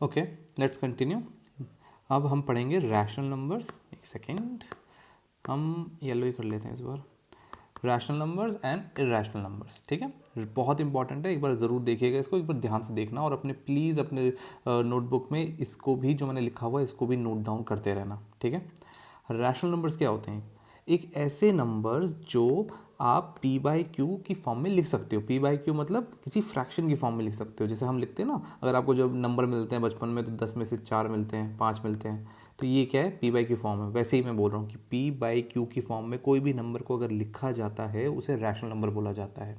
Okay, let's continue. अब हम पढ़ेंगे रैशनल नंबर्स। एक सेकेंड, हम येलो ही कर लेते हैं इस बार। Rational numbers and irrational numbers, ठीक है, बहुत इंपॉर्टेंट है, एक बार ज़रूर देखिएगा इसको, एक बार ध्यान से देखना और अपने प्लीज़ अपने नोटबुक में इसको भी जो मैंने लिखा हुआ है इसको भी नोट डाउन करते रहना, ठीक है। रैशनल नंबर्स क्या होते हैं? एक ऐसे नंबर्स जो आप पी बाई क्यू की फॉर्म में लिख सकते हो। पी बाई क्यू मतलब किसी फ्रैक्शन की फॉर्म में लिख सकते हो। जैसे हम लिखते हैं ना, अगर आपको जब नंबर मिलते हैं बचपन में तो 10 में से 4 मिलते हैं, 5 मिलते हैं, तो ये क्या है? पी बाई क्यू फॉर्म है। वैसे ही मैं बोल रहा हूँ कि पी बाई क्यू की फॉर्म में कोई भी नंबर को अगर लिखा जाता है उसे रैशनल नंबर बोला जाता है।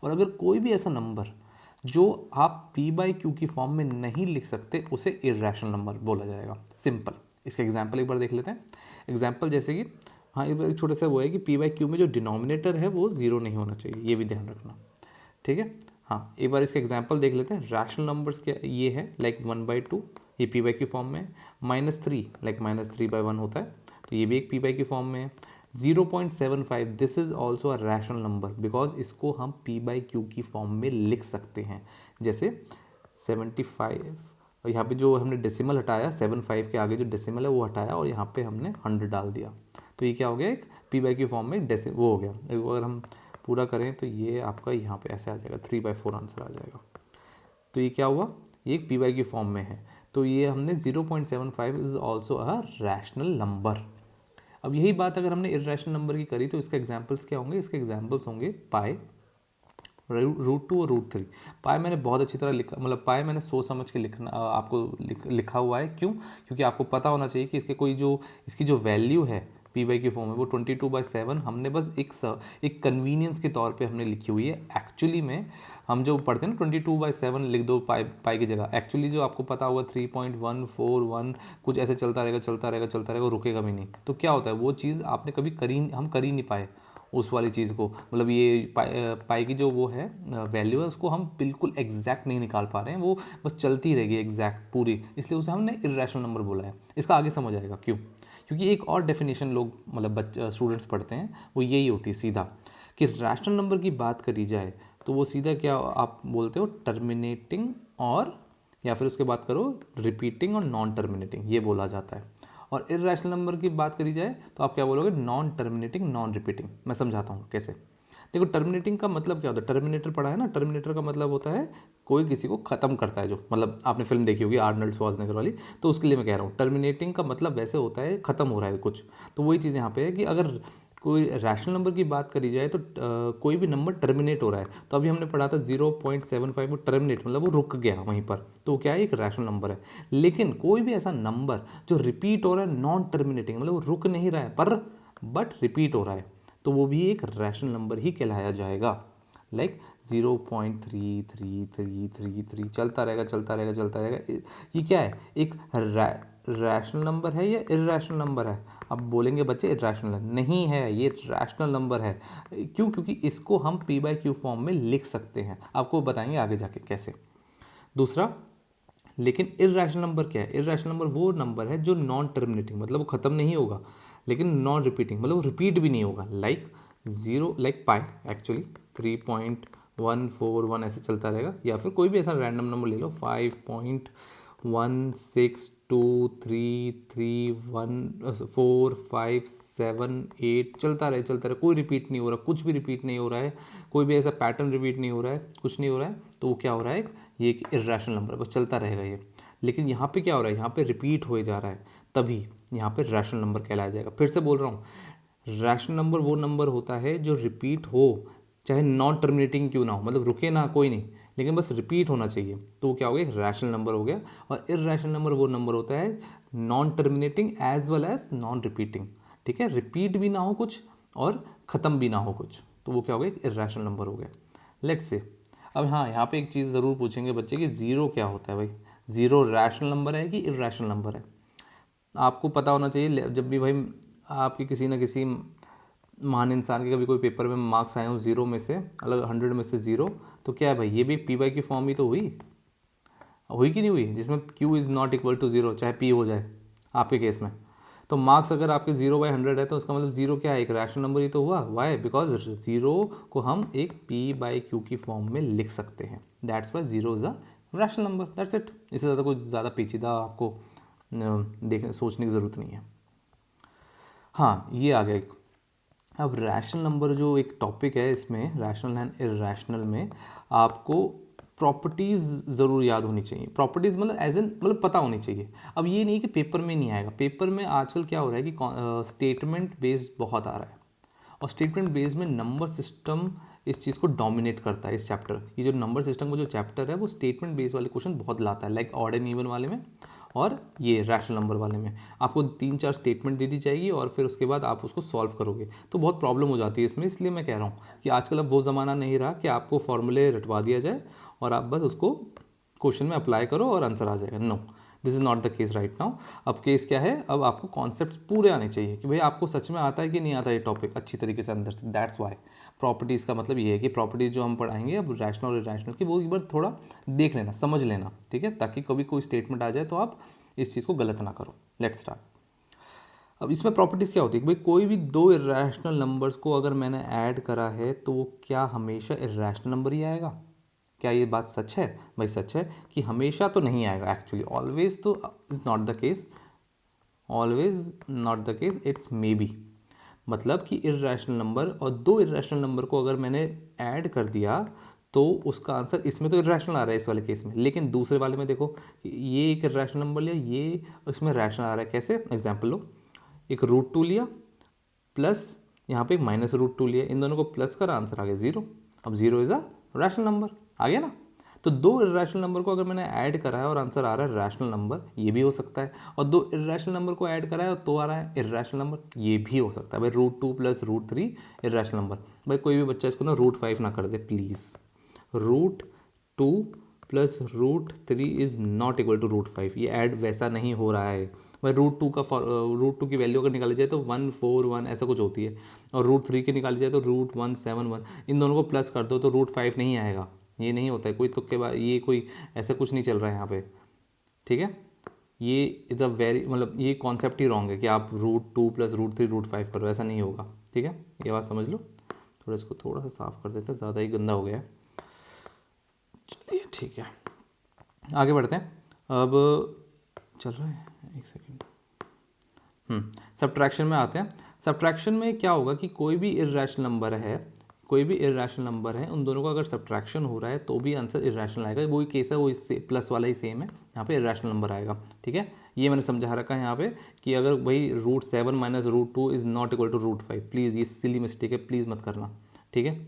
और अगर कोई भी ऐसा नंबर जो आप पी बाई क्यू की फॉर्म में नहीं लिख सकते उसे इरैशनल नंबर बोला जाएगा। सिंपल। इसका एग्जाम्पल एक बार देख लेते हैं। एग्जाम्पल जैसे कि, हाँ, एक छोटे सा वो है कि पी बाई क्यू में जो डिनोमिनेटर है वो जीरो नहीं होना चाहिए, ये भी ध्यान रखना, ठीक है। हाँ, एक बार इसका एग्जाम्पल देख लेते हैं। रैशनल नंबर्स क्या ये है, लाइक 1/2, ये पी बाई क्यू फॉर्म में है। -3, लाइक -3/1 होता है, तो ये भी एक पी बाई क्यू फॉर्म में है। 0.75, this is also a rational number because इसको हम पी बाई क्यू की फॉर्म में लिख सकते हैं। जैसे 75, और यहाँ पे जो हमने डेसिमल हटाया, 75 के आगे जो डेसिमल है वो हटाया और यहाँ पे हमने 100 डाल दिया, तो ये क्या हो गया? एक पी बाई क्यू फॉर्म में वो हो गया। अगर हम पूरा करें तो ये आपका यहाँ पे ऐसे आ जाएगा, 3/4 आंसर आ जाएगा। तो ये क्या हुआ? ये एक पी बाई क्यू फॉर्म में है, तो ये हमने 0.75 is also a rational number. अब यही बात अगर हमने इरैशनल नंबर की करी तो इसके एग्जाम्पल्स क्या होंगे? इसके एग्जाम्पल्स होंगे पाई, √2 और √3। पाई मैंने बहुत अच्छी तरह लिखा, मतलब पाई मैंने सोच समझ के लिखना आपको लिखा हुआ है। क्यों? क्योंकि आपको पता होना चाहिए कि इसकी जो वैल्यू है पी बाई क्यू फॉर्म में वो 22/7 हमने बस एक कन्वीनियंस के तौर पे हमने लिखी हुई है। एक्चुअली में हम जो पढ़ते हैं ना 22/7 लिख दो पाई की जगह, एक्चुअली जो आपको पता होगा 3.141 कुछ ऐसे चलता रहेगा चलता रहेगा चलता रहेगा, रुकेगा भी नहीं। तो क्या होता है, वो चीज़ आपने कभी हम कर ही नहीं पाए उस वाली चीज़ को, मतलब ये पाई की जो वो है वैल्यू है उसको हम बिल्कुल एग्जैक्ट नहीं निकाल पा रहे हैं, वो बस चलती रहेगी एग्जैक्ट पूरी, इसलिए उसे हमने इरैशनल नंबर बोला है। इसका आगे समझ आएगा क्यों। क्योंकि एक और डेफिनेशन लोग मतलब स्टूडेंट्स पढ़ते हैं, वो यही होती है सीधा, कि रैशनल नंबर की बात करी जाए तो वो सीधा क्या आप बोलते हो? टर्मिनेटिंग, और या फिर उसके बात करो रिपीटिंग और नॉन टर्मिनेटिंग, ये बोला जाता है। और इरैशनल नंबर की बात करी जाए तो आप क्या बोलोगे? Non terminating, non repeating. मैं समझाता हूँ कैसे। देखो, टर्मिनेटिंग का मतलब क्या होता है? टर्मिनेटर पढ़ा है ना, टर्मिनेटर का मतलब होता है कोई किसी को ख़त्म करता है, जो मतलब आपने फिल्म देखी होगी आर्नल्ड श्वार्ज़नेगर वाली, तो उसके लिए मैं कह रहा हूँ टर्मिनेटिंग का मतलब वैसे होता है ख़त्म हो रहा है कुछ। तो वही चीज़ यहाँ पे है कि अगर कोई रैशनल नंबर की बात करी जाए तो कोई भी नंबर टर्मिनेट हो रहा है, तो अभी हमने पढ़ा था 0.75, वो टर्मिनेट मतलब वो रुक गया वहीं पर, तो क्या है? एक रैशनल नंबर है। लेकिन कोई भी ऐसा नंबर जो रिपीट हो रहा है, नॉन टर्मिनेटिंग मतलब वो रुक नहीं रहा है पर बट रिपीट हो रहा है, तो वो भी एक रैशनल नंबर ही कहलाया जाएगा। लाइक 0.3333 चलता रहेगा चलता रहेगा चलता रहेगा, ये क्या है? एक रैशनल नंबर है या इरैशनल नंबर है? अब बोलेंगे बच्चे इरैशनल है, नहीं है, ये रैशनल नंबर है। क्यों? क्योंकि इसको हम पी बाई क्यू फॉर्म में लिख सकते हैं, आपको बताएंगे आगे जाके कैसे। दूसरा, लेकिन इरैशनल नंबर क्या है? इरैशनल नंबर वो नंबर है जो नॉन टर्मिनेटिंग मतलब वो ख़त्म नहीं होगा, लेकिन नॉन रिपीटिंग मतलब वो रिपीट भी नहीं होगा। लाइक जीरो, लाइक पाई एक्चुअली 3.141 ऐसे चलता रहेगा, या फिर कोई भी ऐसा रैंडम नंबर ले लो 5.162331457 चलता रहे, कोई रिपीट नहीं हो रहा, कुछ भी रिपीट नहीं हो रहा है, कोई भी ऐसा पैटर्न रिपीट नहीं हो रहा है, कुछ नहीं हो रहा है, तो वो क्या हो रहा है? ये एक इरैशनल नंबर बस चलता रहेगा ये। लेकिन यहाँ पे क्या हो रहा है? यहाँ पे रिपीट हो जा रहा है, तभी यहाँ पे रैशनल नंबर कहलाया जाएगा। फिर से बोल रहा हूँ, रैशनल नंबर वो नंबर होता है जो रिपीट हो, चाहे नॉन टर्मिनेटिंग क्यों ना हो, मतलब रुके ना कोई नहीं, लेकिन बस रिपीट होना चाहिए, तो वो क्या हो गया? एक रैशनल नंबर हो गया। और इरैशनल नंबर वो नंबर होता है non terminating as well as non repeating, ठीक है, रिपीट भी ना हो कुछ और ख़त्म भी ना हो कुछ, तो वो क्या हो गया? एक इरैशनल नंबर हो गया। लेट्स से, अब हाँ, यहाँ पे एक चीज़ ज़रूर पूछेंगे बच्चे कि ज़ीरो क्या होता है भाई? ज़ीरो रैशनल नंबर है कि इरैशनल नंबर है? आपको पता होना चाहिए, जब भी भाई आपके किसी न किसी महान इंसान के कभी कोई पेपर में मार्क्स आए हो ज़ीरो में से, अलग 100 में से ज़ीरो, तो क्या है भाई? ये भी पी बाई की फॉर्म ही तो हुई कि नहीं हुई, जिसमें q is not equal to zero, चाहे पी हो जाए आपके केस में। तो मार्क्स अगर आपके 0/100 है तो उसका मतलब ज़ीरो क्या है? एक रैशनल नंबर ही तो हुआ। वाई? बिकॉज ज़ीरो को हम एक पी बाई क्यू की फॉर्म में लिख सकते हैं, that's why zero is a rational number, that's it. इससे ज़्यादा कुछ ज़्यादा पेचीदा आपको सोचने की ज़रूरत नहीं है। हाँ, ये आ गया एक। अब रैशनल नंबर जो एक टॉपिक है, इसमें रैशनल एंड इरैशनल में आपको प्रॉपर्टीज़ ज़रूर याद होनी चाहिए। प्रॉपर्टीज़ मतलब एज एन मतलब पता होनी चाहिए। अब ये नहीं कि पेपर में नहीं आएगा, पेपर में आजकल क्या हो रहा है कि स्टेटमेंट बेस्ड बहुत आ रहा है, और स्टेटमेंट बेस्ड में नंबर सिस्टम इस चीज़ को डोमिनेट करता है। इस चैप्टर, ये जो नंबर सिस्टम का जो चैप्टर है वो स्टेटमेंट बेस्ड वाले क्वेश्चन बहुत लाता है, लाइक ऑड एंड इवन वाले में और ये रैशनल नंबर वाले में। आपको 3-4 स्टेटमेंट दे दी जाएगी और फिर उसके बाद आप उसको सॉल्व करोगे, तो बहुत प्रॉब्लम हो जाती है इसमें। इसलिए मैं कह रहा हूँ कि आजकल अब वो ज़माना नहीं रहा कि आपको फॉर्मूले रटवा दिया जाए और आप बस उसको क्वेश्चन में अप्लाई करो और आंसर आ जाएगा। No, this is not the case right now. अब केस क्या है, अब आपको कॉन्सेप्ट्स पूरे आने चाहिए कि भाई आपको सच में आता है कि नहीं आता ये टॉपिक अच्छी तरीके से अंदर से। दैट्स वाई प्रॉपर्टीज़ का मतलब ये है कि प्रॉपर्टीज़ जो हम पढ़ाएंगे अब रैशनल और इरैशनल की, वो एक बार थोड़ा देख लेना, समझ लेना, ठीक है, ताकि कभी कोई स्टेटमेंट आ जाए तो आप इस चीज़ को गलत ना करो। Let's start. अब इसमें प्रॉपर्टीज़ क्या होती है कि भाई कोई भी दो इरैशनल नंबर्स को अगर मैंने ऐड करा है तो वो क्या हमेशा इरैशनल नंबर ही आएगा? क्या ये बात सच है? भाई सच है कि हमेशा तो नहीं आएगा, एक्चुअली ऑलवेज तो is not the case, always not the case, it's may be. मतलब कि इरैशनल नंबर और दो इरैशनल नंबर को अगर मैंने ऐड कर दिया तो उसका आंसर, इसमें तो इरैशनल आ रहा है इस वाले केस में, लेकिन दूसरे वाले में देखो ये एक इरैशनल नंबर लिया, ये इसमें रैशनल आ रहा है। कैसे? एग्जाम्पल लो, एक √2 लिया प्लस यहाँ पे एक -√2 लिया, इन दोनों को प्लस कर आंसर आ गया 0। अब 0 इज़ अ रैशनल नंबर, आ गया ना। तो दो इरैशनल नंबर को अगर मैंने ऐड करा है और आंसर आ रहा है रैशनल नंबर, ये भी हो सकता है। और दो इरैशनल नंबर को ऐड करा है तो आ रहा है इरैशनल नंबर, ये भी हो सकता है। भाई √2 + √3 इरैशनल नंबर। भाई कोई भी बच्चा इसको ना √5 ना कर दे please. √2 + √3 is not equal to √5, ये ऐड वैसा नहीं हो रहा है। भाई √2 की वैल्यू अगर निकाली जाए तो 141 ऐसा कुछ होती है, और √3 की निकाली जाए तो √171। इन दोनों को प्लस कर दो तो √5 नहीं आएगा। ये नहीं होता है कोई तुक्के बाद, ये कोई ऐसा कुछ नहीं चल रहा है यहाँ पे, ठीक है। ये इज़ अ वेरी मतलब ये कॉन्सेप्ट ही रॉन्ग है कि आप √2 + √3 √5 करो, ऐसा नहीं होगा, ठीक है। ये बात समझ लो। थोड़ा इसको थोड़ा सा साफ कर देते हैं, ज़्यादा ही गंदा हो गया है। चलिए ठीक है, आगे बढ़ते हैं। अब चल रहा है, एक सेकेंड। सब्ट्रैक्शन में आते हैं। सब्ट्रैक्शन में क्या होगा कि कोई भी इरैशनल नंबर है, कोई भी इरैशनल नंबर है, उन दोनों का अगर सब्ट्रैक्शन हो रहा है तो भी आंसर इरैशनल आएगा। वही केस है, वो इससे प्लस वाला ही सेम है, यहाँ पे इरैशनल नंबर आएगा, ठीक है। ये मैंने समझा रखा है यहाँ पे कि अगर भाई √7 - √2 is not equal to √5, please ये सिली मिस्टेक है, प्लीज़ मत करना, ठीक है।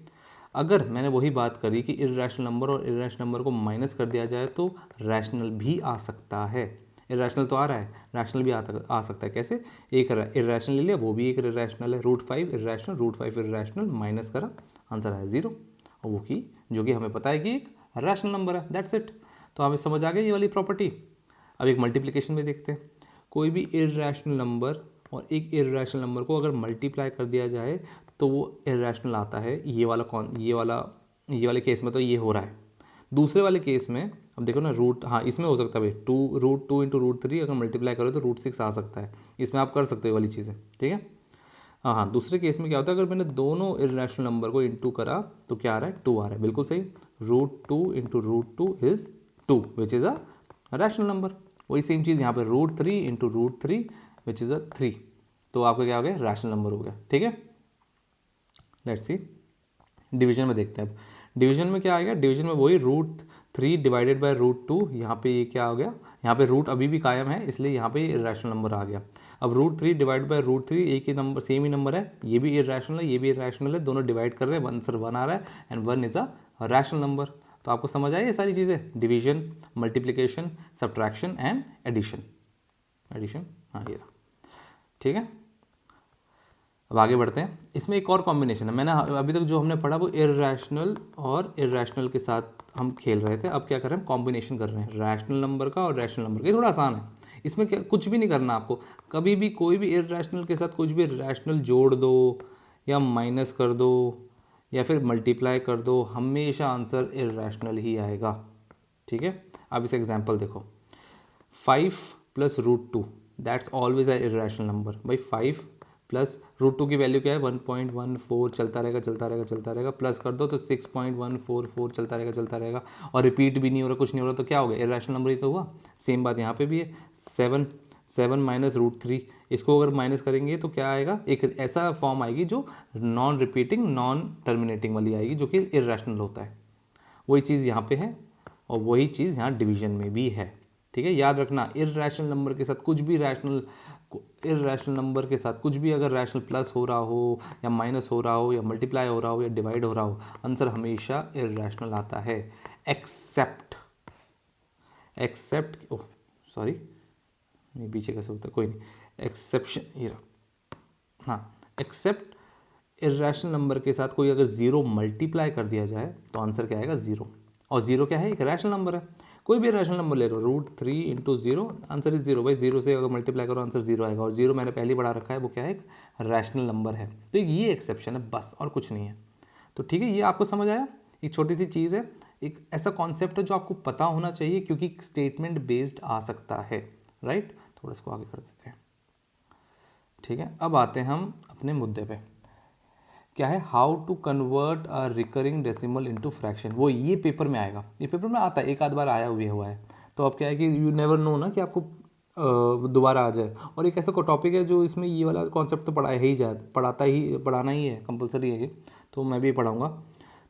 अगर मैंने वही बात करी कि इरैशनल नंबर और इरैशनल नंबर को माइनस कर दिया जाए तो रैशनल भी आ सकता है। इरैशनल तो आ रहा है, रैशनल भी आ सकता है। कैसे? एक इरैशनल ले लिया, वो भी एक इरैशनल है, √5 इरैशनल, √5 इरैशनल, माइनस करा, आंसर आया 0, और वो की जो कि हमें पता है कि एक रैशनल नंबर है। That's it. तो हमें समझ आ गई ये वाली प्रॉपर्टी। अब एक मल्टीप्लिकेशन में देखते हैं। कोई भी इरैशनल नंबर और एक इरैशनल नंबर को अगर मल्टीप्लाई कर दिया जाए तो वो इरैशनल आता है। ये वाले केस में तो ये हो रहा है। दूसरे वाले केस में अब देखो ना, हाँ इसमें हो सकता है भाई √2 × √3 अगर मल्टीप्लाई करो तो √6 आ सकता है। इसमें आप कर सकते हो ये वाली चीज़ें, ठीक है। हाँ, दूसरे केस में क्या होता है, अगर मैंने दोनों इरैशनल नंबर को इंटू करा तो क्या आ रहा है? 2 आ रहा है, बिल्कुल सही। √2 × √2 is 2 which is a rational number. वही सेम चीज़ यहाँ पे √3 × √3 विच इज़ अ 3, तो आपका क्या हो गया? रैशनल नंबर हो गया, ठीक है। लेट्स सी डिवीजन में देखते हैं। अब डिवीजन में क्या आएगा? डिवीजन में वही √3 डिवाइडेड बाय √2, यहाँ पे ये क्या हो गया? यहाँ पे रूट अभी भी कायम है, इसलिए यहाँ पे इरैशनल नंबर आ गया। अब √3 डिवाइड बाय √3 एक ही नंबर, सेम ही नंबर है, ये भी इरैशनल है, ये भी इरैशनल है, दोनों डिवाइड कर रहे हैं, आंसर 1 आ रहा है, and 1 is a rational number. तो आपको समझ आई ये सारी चीज़ें, division, multiplication, subtraction and addition. हाँ ये रहा, ठीक है। अब आगे बढ़ते हैं। इसमें एक और कॉम्बिनेशन है, मैंने अभी तक जो हमने पढ़ा वो इरैशनल और इरैशनल के साथ हम खेल रहे थे। अब क्या कर रहे हैं? कॉम्बिनेशन कर रहे हैं रैशनल नंबर का और रैशनल नंबर का। ये थोड़ा आसान है, इसमें क्या कुछ भी नहीं करना आपको। कभी भी कोई भी इरैशनल के साथ कुछ भी रैशनल जोड़ दो या माइनस कर दो या फिर मल्टीप्लाई कर दो, हमेशा आंसर इरैशनल ही आएगा, ठीक है। अब इस एग्जाम्पल देखो, 5 + √2 that's always a irrational number. भाई 5 प्लस √2 की वैल्यू क्या है 1.14, चलता रहेगा चलता रहेगा चलता रहेगा, प्लस कर दो तो 6.144 चलता रहेगा चलता रहेगा, और रिपीट भी नहीं हो रहा, कुछ नहीं हो रहा, तो क्या हो गया, इरेशनल नंबर ही तो हुआ। सेम बात यहाँ पे भी है, 7 माइनस √3, इसको अगर माइनस करेंगे तो क्या आएगा, एक ऐसा फॉर्म आएगी जो नॉन रिपीटिंग नॉन टर्मिनेटिंग वाली आएगी, जो कि इरेशनल होता है। वही चीज़ यहाँ पे है और वही चीज़ यहाँ डिवीजन में भी है। ठीक है, याद रखना, इर्रेशनल नंबर के साथ कुछ भी इर्रेशनल नंबर के साथ कुछ भी अगर रैशनल प्लस हो रहा हो या माइनस हो रहा हो या मल्टीप्लाई हो रहा हो या डिवाइड हो रहा हो, आंसर हमेशा इर्रेशनल आता है। एक्सेप्ट ओह सॉरी, ये पीछे कैसे होता है, कोई नहीं, एक्सेप्शन ये रहा, हाँ, एक्सेप्ट इर्रेशनल नंबर के साथ कोई अगर ज़ीरो मल्टीप्लाई कर दिया जाए तो आंसर क्या आएगा, ज़ीरो। और ज़ीरो क्या है, एक रैशनल नंबर है, कोई भी रैशनल नंबर ले लो, √3 into zero, answer is zero. भाई जीरो से अगर मल्टीप्लाई करो आंसर जीरो आएगा, और जीरो मैंने पहले ही बढ़ा रखा है, वो क्या है, एक रैशनल नंबर है। तो ये एक्सेप्शन है बस, और कुछ नहीं है। तो ठीक है, ये आपको समझ आया, एक छोटी सी चीज़ है, एक ऐसा कॉन्सेप्ट है जो आपको पता होना चाहिए, क्योंकि स्टेटमेंट बेस्ड आ सकता है, राइट। थोड़ा इसको आगे कर देते हैं। ठीक है, अब आते हैं हम अपने मुद्दे पे, क्या है, how to convert a recurring decimal into fraction. वो ये पेपर में आएगा, ये पेपर में आता है, एक आध बार आया हुआ है। तो अब क्या है कि यू नेवर नो ना कि आपको दोबारा आ जाए। और एक ऐसा टॉपिक है जो इसमें ये वाला कॉन्सेप्ट तो पढ़ाना ही है, कंपलसरी है ये, तो मैं भी पढ़ाऊँगा।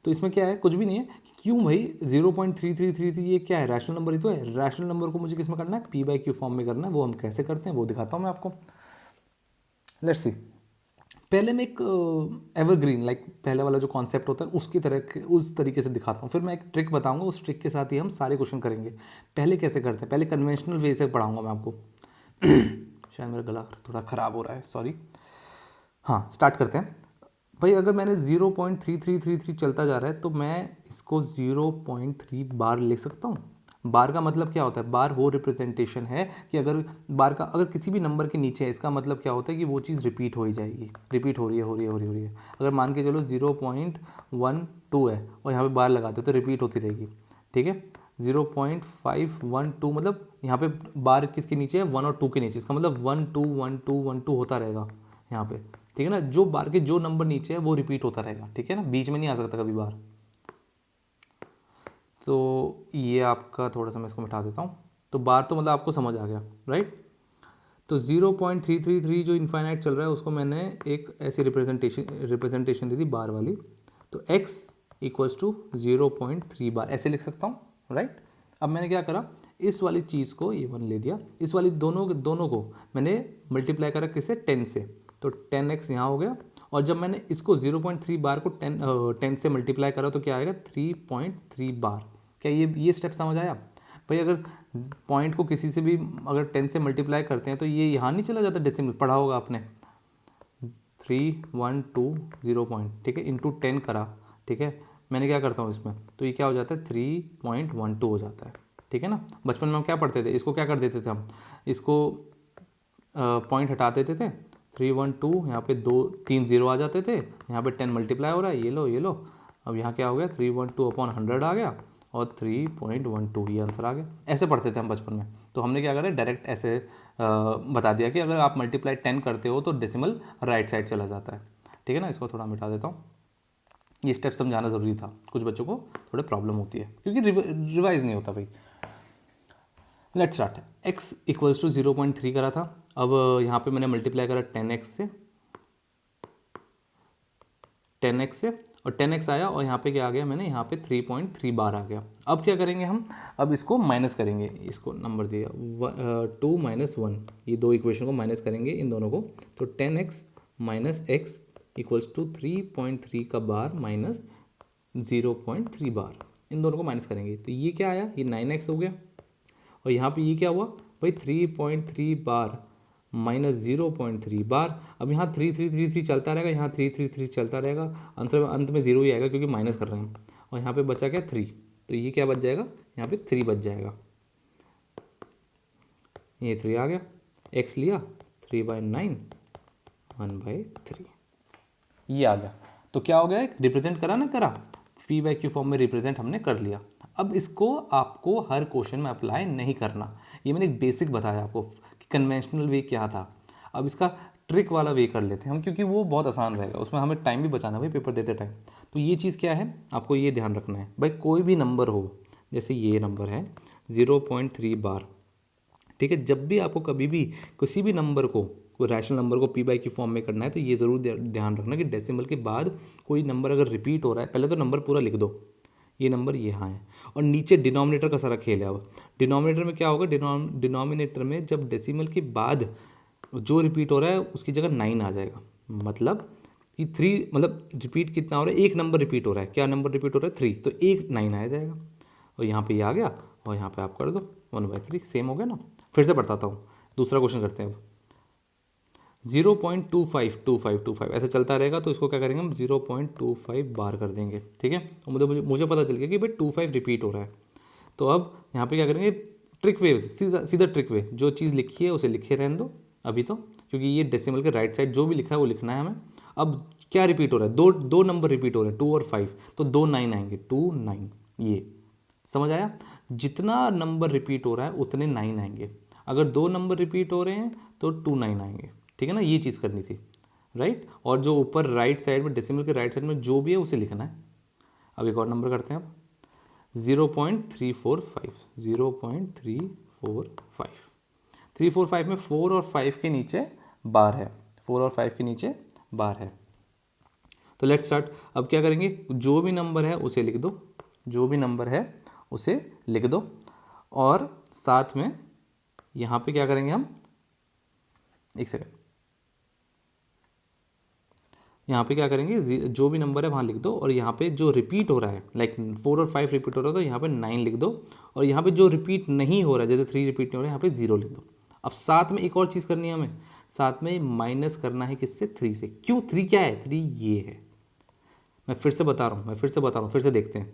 तो इसमें क्या है, कुछ भी नहीं है, क्यों भाई 0.3333 ये क्या है, रैशनल नंबर ही तो है। रैशनल नंबर को मुझे किस में करना है, P/Q फॉर्म में करना है। वो हम कैसे करते हैं वो दिखाता हूँ मैं आपको, लेट्स सी। पहले मैं एक एवरग्रीन लाइक पहले वाला जो कॉन्सेप्ट होता है उसकी तरह उस तरीके से दिखाता हूँ, फिर मैं एक ट्रिक बताऊंगा, उस ट्रिक के साथ ही हम सारे क्वेश्चन करेंगे। पहले कैसे करते हैं, पहले कन्वेंशनल वे से पढ़ाऊंगा मैं आपको। शायद मेरा गला थोड़ा ख़राब हो रहा है, सॉरी। हाँ, स्टार्ट करते हैं। भाई अगर मैंने 0.3333 चलता जा रहा है तो मैं इसको 0.3 बार लिख सकता हूँ। बार का मतलब क्या होता है, बार वो रिप्रेजेंटेशन है कि अगर बार का अगर किसी भी नंबर के नीचे है, इसका मतलब क्या होता है कि वो चीज़ रिपीट हो ही जाएगी, रिपीट हो रही है। अगर मान के चलो 0.12 है और यहाँ पे बार लगाते तो रिपीट होती रहेगी। ठीक है, 0.512 मतलब यहाँ पे बार किसके नीचे है, 1 और 2 के नीचे, इसका मतलब 1 2 1 2 1 2 होता रहेगा यहाँ पे। ठीक है ना, जो बार के जो नंबर नीचे है वो रिपीट होता रहेगा। ठीक है ना, बीच में नहीं आ सकता कभी बार। तो ये आपका थोड़ा सा मैं इसको मिटा देता हूँ। तो बार तो मतलब आपको समझ आ गया, राइट। तो 0.333 जो इनफाइनाइट चल रहा है उसको मैंने एक ऐसी रिप्रेजेंटेशन दी थी बार वाली। तो x इक्वल्स टू 0.3 बार ऐसे लिख सकता हूँ, राइट। अब मैंने क्या करा, इस वाली चीज़ को ये 1 ले दिया, इस वाली दोनों को मैंने मल्टीप्लाई करा किससे, 10 से। तो 10x यहाँ हो गया, और जब मैंने इसको 0.3 बार को 10 से मल्टीप्लाई करा तो क्या आएगा, 3.3 बार। क्या ये स्टेप समझ आया भाई। अगर पॉइंट को किसी से भी अगर 10 से मल्टीप्लाई करते हैं तो ये यहाँ नहीं चला जाता, डेसिमल पढ़ा होगा आपने, 3.120 पॉइंट, ठीक है, इंटू 10 करा। ठीक है, मैंने क्या करता हूँ इसमें, तो ये क्या हो जाता है, 3.12 हो जाता है। ठीक है ना, बचपन में हम क्या पढ़ते थे, इसको क्या कर देते थे हम, इसको पॉइंट हटा देते थे, 312, यहाँ पे 3 0 आ जाते थे, यहाँ पे 10 मल्टीप्लाई हो रहा है, ये लो। अब यहाँ क्या हो गया, 312/100 आ गया, और 3.12 ये आंसर आ गया। ऐसे पढ़ते थे हम बचपन में। तो हमने क्या करा, डायरेक्ट ऐसे बता दिया कि अगर आप मल्टीप्लाई 10 करते हो तो डेसिमल राइट साइड चला जाता है। ठीक है ना, इसको थोड़ा मिटा देता हूँ, ये स्टेप समझाना ज़रूरी था, कुछ बच्चों को थोड़े प्रॉब्लम होती है क्योंकि रिवाइज नहीं होता भाई। Let's start. x equals to 0.3 करा था, अब यहाँ पे मैंने मल्टीप्लाई करा 10x से, और 10x आया, और यहाँ पे क्या आ गया, मैंने यहाँ पे 3.3 बार आ गया। अब क्या करेंगे हम, अब इसको माइनस करेंगे, इसको नंबर दिया 2 - 1, ये दो इक्वेशन को माइनस करेंगे इन दोनों को। तो 10x - x इक्वल्स टू 3.3 का बार माइनस 0.3 बार, इन दोनों को माइनस करेंगे तो ये क्या आया, ये 9x हो गया। और यहाँ पे ये क्या हुआ भाई, 3.3 बार माइनस 0.3 बार। अब यहाँ 3 चलता रहेगा, यहाँ 3 चलता रहेगा, आंसर में अंत में 0 ही आएगा क्योंकि माइनस कर रहे हैं। और यहाँ पे बचा क्या, 3, तो ये क्या बच जाएगा, यहाँ पे 3 बच जाएगा, ये 3 आ गया। x लिया 3/9 1/3, ये आ गया। तो क्या हो गया, रिप्रेजेंट करा ना, करा P/Q फॉर्म में रिप्रेजेंट हमने कर लिया। अब इसको आपको हर क्वेश्चन में अप्लाई नहीं करना, ये मैंने एक बेसिक बताया आपको कि कन्वेंशनल वे क्या था। अब इसका ट्रिक वाला वे कर लेते हैं हम, क्योंकि वो बहुत आसान रहेगा, उसमें हमें टाइम भी बचाना भाई पेपर देते टाइम। तो ये चीज़ क्या है, आपको ये ध्यान रखना है भाई, कोई भी नंबर हो, जैसे ये नंबर है 0.3 बार, ठीक है। जब भी आपको कभी भी किसी भी नंबर को, कोई रैशनल नंबर को पी बाई की फॉर्म में करना है, तो ये ज़रूर ध्यान रखना कि डेसिमल के बाद कोई नंबर अगर रिपीट हो रहा है, पहले तो नंबर पूरा लिख दो, ये नंबर यहाँ है, और नीचे डिनोमिनेटर का सारा खेल है। अब डिनोमिनेटर में क्या होगा, डिनोमिनेटर में जब डेसिमल के बाद जो रिपीट हो रहा है उसकी जगह 9 आ जाएगा, मतलब कि 3, मतलब रिपीट कितना हो रहा है, एक नंबर रिपीट हो रहा है, क्या नंबर रिपीट हो रहा है 3, तो एक 9 आ जाएगा, और यहाँ पे ये आ गया, और यहाँ पे आप कर दो 1/3, सेम हो गया ना। फिर से बताता हूँ, दूसरा क्वेश्चन करते हैं अब। 0.252525 ऐसे चलता रहेगा, तो इसको क्या करेंगे हम 0.25 बार कर देंगे, ठीक है। तो मुझे पता चल गया कि भाई 25 रिपीट हो रहा है। तो अब यहाँ पे क्या करेंगे, ट्रिक वे, सीधा ट्रिक वे, जो चीज़ लिखी है उसे लिखे रहने दो अभी तो, क्योंकि ये डेसिमल के राइट साइड जो भी लिखा है वो लिखना है हमें। अब क्या रिपीट हो रहा है, दो नंबर रिपीट हो रहे हैं, 2 और 5, तो 2 9 आएंगे, 2 9, ये समझ आया। जितना नंबर रिपीट हो रहा है उतने 9 आएंगे, अगर 2 नंबर रिपीट हो रहे हैं तो 2 9 आएंगे, ठीक है ना, ये चीज़ करनी थी, राइट। और जो ऊपर राइट साइड में, डेसिमल के राइट साइड में जो भी है उसे लिखना है। अब एक और नंबर करते हैं, अब 0.345, 0.345, 345 में 4 और 5 के नीचे बार है, 4 और 5 के नीचे बार है। तो लेट्स स्टार्ट। अब क्या करेंगे, जो भी नंबर है उसे लिख दो, जो भी नंबर है उसे लिख दो, और साथ में यहाँ पे क्या करेंगे हम, एक सेकंड, यहाँ पे क्या करेंगे, जो भी नंबर है वहाँ लिख दो, और यहाँ पे जो रिपीट हो रहा है, लाइक 4 और 5 रिपीट हो रहा है, तो यहाँ पे 9 लिख दो, और यहाँ पे जो रिपीट नहीं हो रहा है, जैसे 3 रिपीट नहीं हो रहा है, यहाँ पे 0 लिख दो। अब साथ में एक और चीज़ करनी है हमें, साथ में माइनस करना है, किससे, 3 से। क्यों, 3 क्या है, 3 ये है, मैं फिर से बता रहा हूँ, फिर से देखते हैं।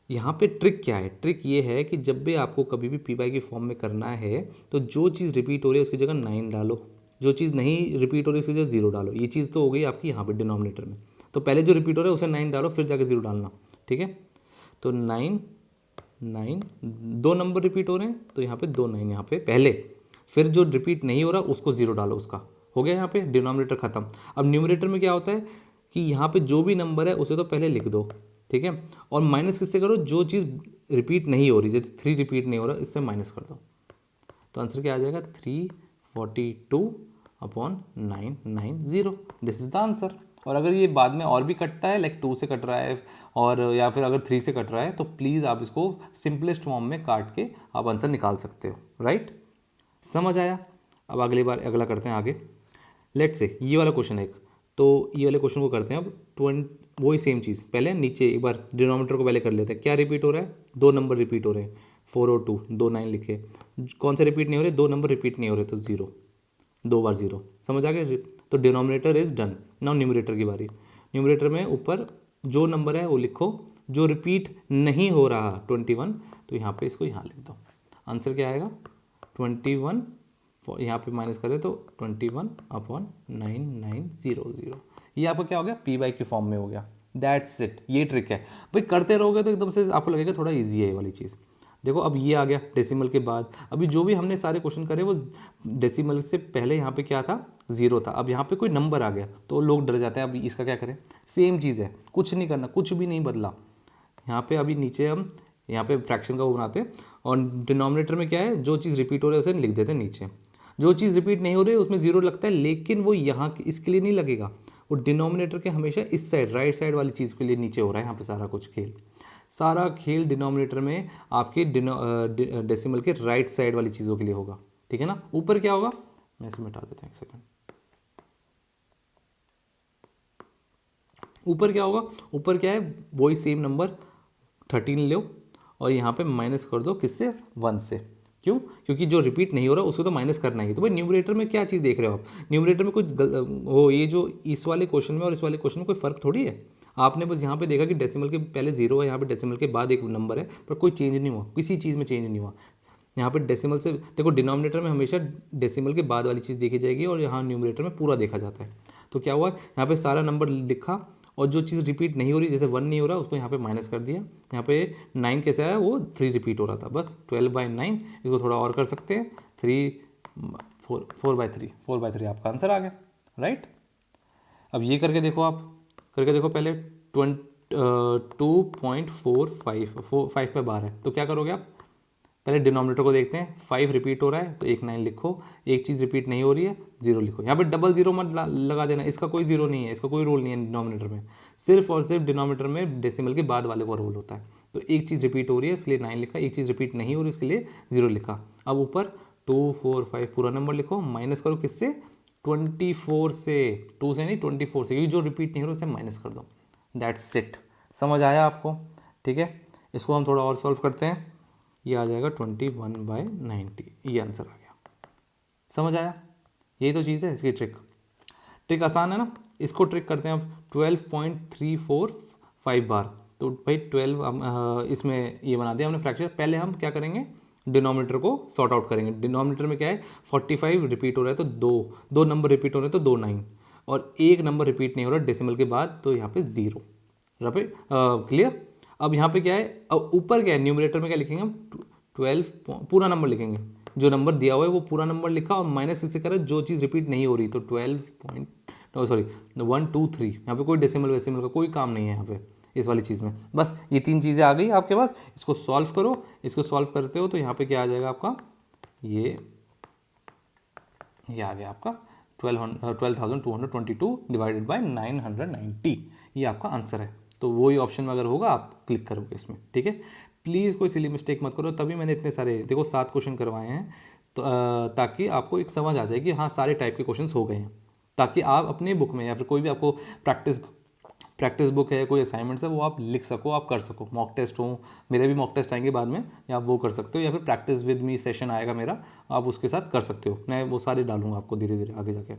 यहाँ पे ट्रिक क्या है, ट्रिक ये है कि जब भी आपको कभी भी पी बाई की फॉर्म में करना है, तो जो चीज़ रिपीट हो रही है उसकी जगह 9 डालो, जो चीज़ नहीं रिपीट हो रही है उसकी जगह 0 डालो। ये चीज़ तो हो गई आपकी यहाँ पे डिनोमिनेटर में, तो पहले जो रिपीट हो रहा है उसे 9 डालो, फिर जाके 0 डालना, ठीक है। तो 9 9, 2 नंबर रिपीट हो रहे हैं, तो यहाँ पे 2 9 यहाँ पे पहले, फिर जो रिपीट नहीं हो रहा उसको 0 डालो, उसका हो गया यहाँ पे डिनोमिनेटर खत्म। अब न्यूमरेटर में क्या होता है कि यहाँ पे जो भी नंबर है उसे तो पहले लिख दो, ठीक है, और माइनस किससे करो, जो चीज़ रिपीट नहीं हो रही, जैसे 3 रिपीट नहीं हो रहा, इससे माइनस कर दो, तो आंसर क्या आ जाएगा, 342/990, दिस इज द आंसर। और अगर ये बाद में और भी कटता है, लाइक 2 से कट रहा है, और या फिर अगर 3 से कट रहा है, तो प्लीज़ आप इसको सिंपलेस्ट फॉर्म में काट के आप आंसर निकाल सकते हो, राइट। समझ आया। अब अगला करते हैं आगे। लेट्स से ये वाला क्वेश्चन है एक, तो ये वाले क्वेश्चन को करते हैं अब। वही सेम चीज़, पहले नीचे एक बार डिनोमिनेटर को पहले कर लेते हैं। क्या रिपीट हो रहा है, 2 नंबर रिपीट हो रहे हैं, 4 और 2, 2 9 लिखे। कौन से रिपीट नहीं हो रहे, 2 नंबर रिपीट नहीं हो रहे, तो 0, 2 बार 0, समझ आ गया। तो denominator is done. Now numerator की बारी। न्यूमरेटर में ऊपर जो नंबर है वो लिखो, जो रिपीट नहीं हो रहा 21, तो यहाँ पे इसको यहाँ लिख दो। आंसर क्या आएगा, 21, यहाँ पे माइनस करें तो 21/9900। ये आपका क्या हो गया, पी बाई की फॉर्म में हो गया। दैट्स इट, ये ट्रिक है भाई, करते रहोगे तो एकदम से आपको लगेगा थोड़ा इजी है ये वाली चीज़। देखो अब ये आ गया डेसिमल के बाद। अभी जो भी हमने सारे क्वेश्चन करे वो डेसिमल से पहले यहाँ पे क्या था, 0 था। अब यहाँ पे कोई नंबर आ गया तो लोग डर जाते हैं, अब इसका क्या करें। सेम चीज़ है, कुछ नहीं करना, कुछ भी नहीं बदला। यहाँ पे अभी नीचे हम यहाँ पे फ्रैक्शन का वो बनाते हैं, और डिनोमिनेटर में क्या है, जो चीज़ रिपीट हो रही है उसे लिख देते हैं नीचे। जो चीज़ रिपीट नहीं हो रही है उसमें 0 लगता है, लेकिन वो यहाँ इसके लिए नहीं लगेगा, वो डिनोमिनेटर के हमेशा इस साइड, राइट साइड वाली चीज़ के लिए नीचे हो रहा है। यहाँ पे सारा खेल डिनोमिनेटर में आपके डेसिमल के राइट साइड वाली चीज़ों के लिए होगा, ठीक है ना। ऊपर क्या होगा, मैं इसे मिटा देता हूँ, एक सेकंड। ऊपर क्या होगा, ऊपर क्या है, वही सेम नंबर 13 लो, और यहाँ पे माइनस कर दो, किससे, 1 से। क्यों, क्योंकि जो रिपीट नहीं हो रहा उसको तो माइनस करना ही। तो भाई न्यूमरेटर में क्या चीज़ देख रहे हो आप, न्यूमरेटर में कुछ ये जो इस वाले क्वेश्चन में और इस वाले क्वेश्चन में कोई फ़र्क थोड़ी है। आपने बस यहाँ पे देखा कि डेसिमल के पहले 0 है, यहाँ पे डेसिमल के बाद एक नंबर है, पर कोई चेंज नहीं हुआ, किसी चीज़ में चेंज नहीं हुआ। यहाँ पे डेसिमल से देखो, डिनोमिनेटर में हमेशा डेसिमल के बाद वाली चीज़ देखी जाएगी, और यहाँ न्यूमरेटर में पूरा देखा जाता है। तो क्या हुआ, यहाँ पे सारा नंबर लिखा, और जो चीज़ रिपीट नहीं हो रही, जैसे 1 नहीं हो रहा, उसको यहाँ पे माइनस कर दिया। यहाँ पे 9 कैसे आया, वो 3 रिपीट हो रहा था, बस 12/9। इसको थोड़ा और कर सकते हैं, 4/3 आपका आंसर आ गया। राइट। अब ये करके देखो, आप करके देखो पहले 2.45 5 पे बार है तो क्या करोगे आप, पहले डिनोमिनेटर को देखते हैं, 5 रिपीट हो रहा है तो एक 9 लिखो, एक चीज़ रिपीट नहीं हो रही है 0 लिखो। यहाँ पे डबल जीरो मत लगा देना, इसका कोई जीरो नहीं है, इसका कोई रोल नहीं है डिनोमिनेटर में, सिर्फ और सिर्फ डिनोमिनेटर में डेसिमल के बाद वाले को रोल होता है। तो एक चीज़ रिपीट हो रही है इसलिए 9 लिखा, एक चीज़ रिपीट नहीं हो रही इसके लिए 0 लिखा। अब ऊपर 2 4 5 पूरा नंबर लिखो, माइनस करो किससे, 24 से, 2 से नहीं 24 से, क्योंकि जो रिपीट नहीं हो रहा उसे माइनस कर दो। That's it. समझ आया आपको? ठीक है, इसको हम थोड़ा और सॉल्व करते हैं। ये आ जाएगा 21/90, ये आंसर आ गया। समझ आया? यही तो चीज़ है इसकी ट्रिक। ट्रिक आसान है ना। इसको ट्रिक करते हैं अब 12.345 बार। तो भाई 12 इसमें ये बना दिया हमने फ्रैक्चर। पहले हम क्या करेंगे, डिनोमिनेटर को सॉर्ट आउट करेंगे। डिनोमिनेटर में क्या है, 45 रिपीट हो रहा है तो दो नंबर रिपीट हो रहे हैं तो 2 9, और एक नंबर रिपीट नहीं हो रहा डेसिमल के बाद तो यहाँ पे 0। यहाँ पे क्लियर। अब यहाँ पे क्या है, अब ऊपर क्या है, न्यूमरेटर में क्या लिखेंगे हम, 12 पूरा नंबर लिखेंगे, जो नंबर दिया हुआ है वो पूरा नंबर लिखा और माइनस इससे करा जो चीज़ रिपीट नहीं हो रही, तो 1 2 3। यहाँ पे कोई डेसिमल वेसिमल का कोई काम नहीं है यहाँ पे इस वाली चीज़ में। बस ये 3 चीज़ें आ गई आपके पास, इसको सॉल्व करो। इसको सॉल्व करते हो तो यहाँ पे क्या आ जाएगा आपका, ये आ गया आपका 12,222 डिवाइडेड बाई 990, ये आपका आंसर है। तो वही ऑप्शन में अगर होगा आप क्लिक करोगे इसमें। ठीक है, प्लीज़ कोई सिली मिस्टेक मत करो, तभी मैंने इतने सारे देखो 7 क्वेश्चन करवाए हैं, तो ताकि आपको एक समझ आ जाए कि हाँ सारे टाइप के क्वेश्चंस हो गए हैं, ताकि आप अपने बुक में या फिर कोई भी आपको प्रैक्टिस बुक है, कोई असाइनमेंट्स है, वो आप लिख सको, आप कर सको। मॉक टेस्ट हो, मेरे भी मॉक टेस्ट आएंगे बाद में, या आप वो कर सकते हो, या फिर प्रैक्टिस विद मी सेशन आएगा मेरा, आप उसके साथ कर सकते हो। मैं वो सारे डालूंगा आपको धीरे धीरे आगे जाके।